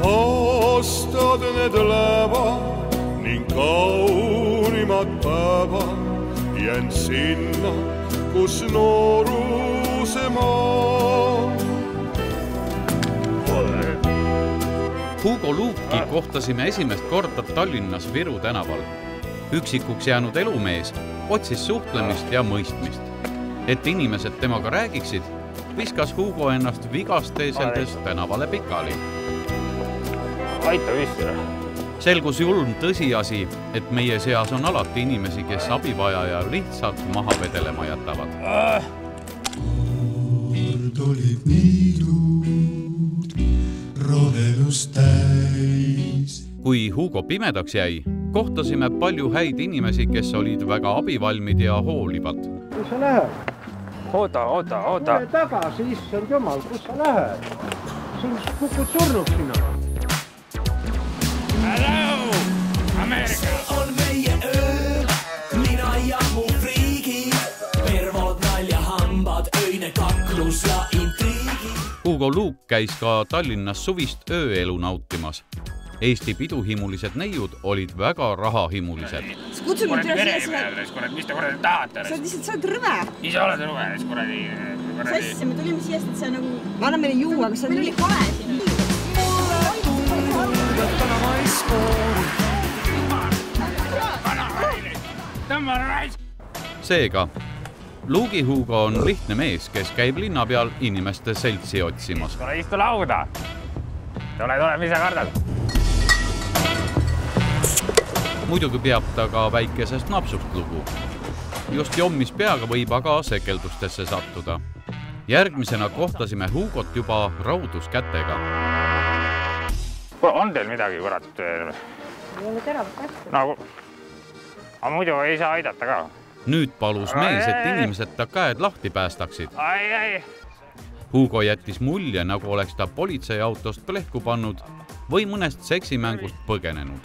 aastad need lähevad ning kaunimad päevad jään sinna, kus nooruse maa. Hugo Luuki kohtasime esimest korda Tallinnas Viru tänaval. Üksikuks jäänud elumees otsis suhtlemist ja mõistmist. Et inimesed temaga räägiksid, viskas Hugo ennast vigast teeseldes tänavale pikali. Aita vissile. Selgus julm tõsiasi, et meie seas on alati inimesi, kes abivajaja lihtsalt maha vedelema jätavad. Olid niidud rohelust täis. Kui Hugo pimedaks jäi, kohtasime palju häid inimesi, kes olid väga abivalmid ja hoolivad. Kus sa lähed? Oota. Tule tagasi, issand jumal, kus sa lähed? Sul kukud surnud sinna. Hello, Ameerika! On meie öö, mina ja mu friigi. Pervod, naljahambad, öine kaklus ja intriigi. Hugo Luuk käis ka Tallinnas suvist ööelu nautimas. Eesti piduhimulised neiud olid väga rahahimulised. Mis te korrali tahate? Sa oled rõve. Ise oled rõve, siis korrali... Sassi, me tulime siia, et sa nagu... Ma annan meile juua, aga sa oled nii kole siin. Seega, Luugi Hugo on lihtne mees, kes käib linna peal inimeste seltsi otsimas. Tule istu lauda. Tule, mis sa kardad? Muidugi peab ta ka väikesest napsust lugu. Just jommis peaga võib aga sekeldustesse sattuda. Järgmisena kohtasime Hugot juba rauduskätega. On teil midagi, kurat? Ei ole teravat kätte. Nagu... Aga muidu ei saa aidata ka. Nüüd palus mees, et inimesed ta käed lahti päästaksid. Ai. Hugo jättis mulje, nagu oleks ta politseiautost plehku pannud või mõnest seksimängust põgenenud.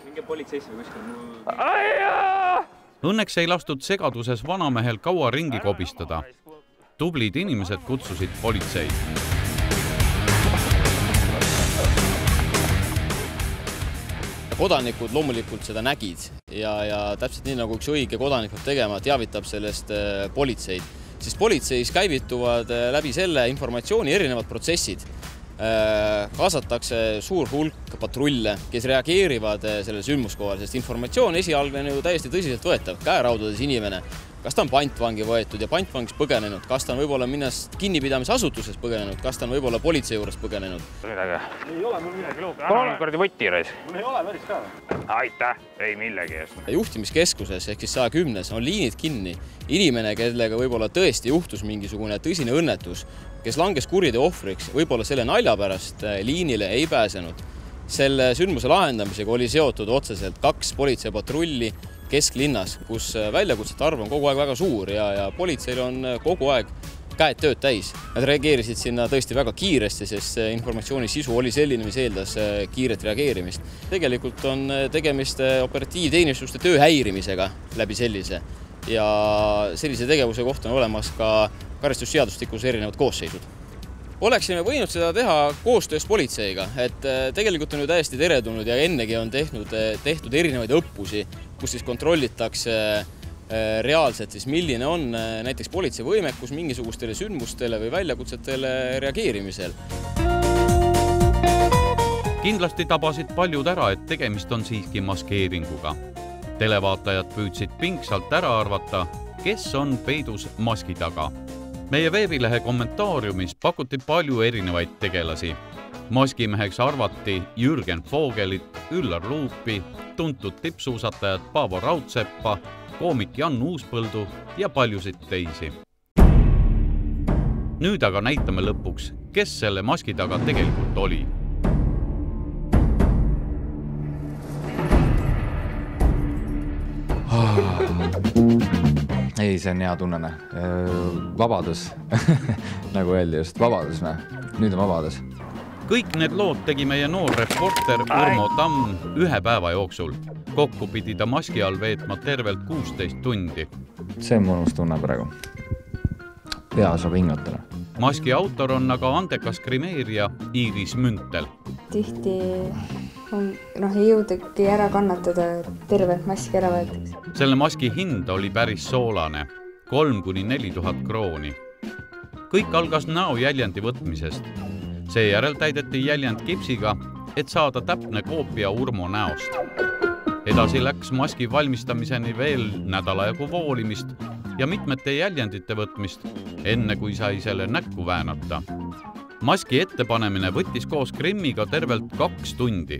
Minge politseisse või kuskil. Õnneks ei lastud segaduses vanamehel kaua ringi kobistada. Tublid inimesed kutsusid politsei. Kodanikud loomulikult seda nägid ja täpselt nii nagu üks õige kodanik peab tegema, teavitab sellest politseid. Sest politseis käivituvad läbi selle informatsiooni erinevad protsessid. Kaasatakse suur hulk patrulle, kes reageerivad sellele sündmuskohal, sest informatsioon esialgne on ju täiesti tõsiselt võetav. Käeraudades inimene, kas ta on pantvangi võetud ja pantvangis põgenenud, kas ta on võib-olla minnast kinnipidamisasutuses põgenenud, kas ta on võib-olla politsei juures põgenenud. Midagi. Ei ole mul midagi luuga. Palun kordi võtti reis. Mul ei ole päris ka. Aitäh, ei millegi eest. Juhtimiskeskuses ehk siis 110 on liinid kinni. Inimene, kellega võib-olla tõesti juhtus mingisugune tõsine õnnetus, kes langes kuriteo ohvriks, võib-olla selle nalja pärast liinile ei pääsenud. Selle sündmuse lahendamisega oli seotud otseselt 2 politseipatrulli kesklinnas, kus väljakutsete arv on kogu aeg väga suur ja politseil on kogu aeg käed tööd täis. Nad reageerisid sinna tõesti väga kiiresti, sest informatsiooni sisu oli selline, mis eeldas kiiret reageerimist. Tegelikult on tegemist operatiivteenistuste töö häirimisega läbi sellise ja sellise tegevuse kohta on olemas ka karistusseadustikus erinevad koosseisud. Oleksime võinud seda teha koostöös politseiga, et tegelikult on ju täiesti teretulnud ja ennegi on tehtud erinevaid õppusi, kus siis kontrollitakse reaalselt, siis milline on näiteks politsei võimekus mingisugustele sündmustele või väljakutsetele reageerimisel. Kindlasti tabasid paljud ära, et tegemist on siiski maskeeringuga. Televaatajad püüdsid pingsalt ära arvata, kes on peidus maski taga. Meie veebilehe kommentaariumis pakuti palju erinevaid tegelasi. Maskimeheks arvati Jürgen Vogelit, Üllar Luupi, tuntud tippsuusatajad Paavo Raudseppa, koomik Jan Uuspõldu ja paljusid teisi. Nüüd aga näitame lõpuks, kes selle maski taga tegelikult oli. Ei, see on hea tunnene. Vabadus, nagu öeldi just, vabadus. Nüüd on vabadus. Kõik need lood tegi meie noor reporter Urmo Tamm 1 päeva jooksul. Kokku pidi ta maski all veetma tervelt 16 tundi. See on mõnus tunne praegu. Pea saab hingatada. Maski autor on aga andekas grimeerija Iiris Müntel. Tihti ei jõudagi ära kannatada, tervelt maski ära võetakse. Selle maski hind oli päris soolane, 3–4 000 krooni. Kõik algas näo jäljendi võtmisest. Seejärel täideti jäljend kipsiga, et saada täpne koopia Urmo näost. Edasi läks maski valmistamiseni veel nädala jagu voolimist ja mitmete jäljendite võtmist, enne kui sai selle näkku väänata. Maski ettepanemine võttis koos grimmiga tervelt 2 tundi.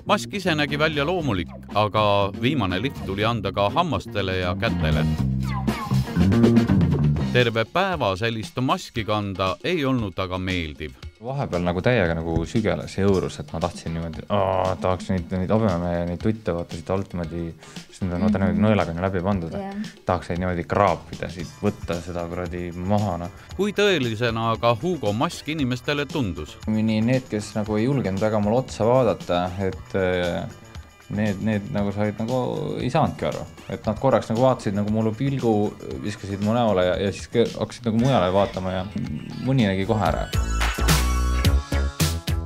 Mask ise nägi välja loomulik, aga viimane lift tuli anda ka hammastele ja kätele. Terve päeva sellist maski kanda ei olnud aga meeldiv. Vahepeal nagu täiega nagu sügeles jõurus, et ma tahtsin niimoodi, tahaks neid abeme ja neid tutte vaata siit alt niimoodi, sest need on nõelaga läbi pandud. Tahaks neid niimoodi kraapida siit, võtta seda kuradi maha. Kui tõelisena aga Hugo mask inimestele tundus? Need, kes nagu ei julgenud väga mul otsa vaadata, et need nagu said nagu ei saanudki aru. Et nad korraks nagu vaatasid nagu mul pilgu, viskasid mu näole ja siis hakkasid nagu mujale vaatama ja mõni nägi kohe ära.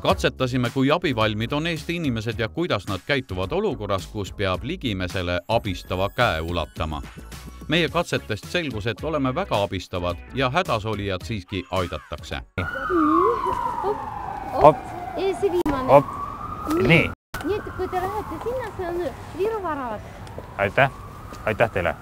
Katsetasime, kui abivalmid on Eesti inimesed ja kuidas nad käituvad olukorras, kus peab ligimesele abistava käe ulatama. Meie katsetest selgus, et oleme väga abistavad ja hädasolijad siiski aidatakse. Nii. Nii, et kui te lähete sinna, see on Viru varavat. Aitäh teile.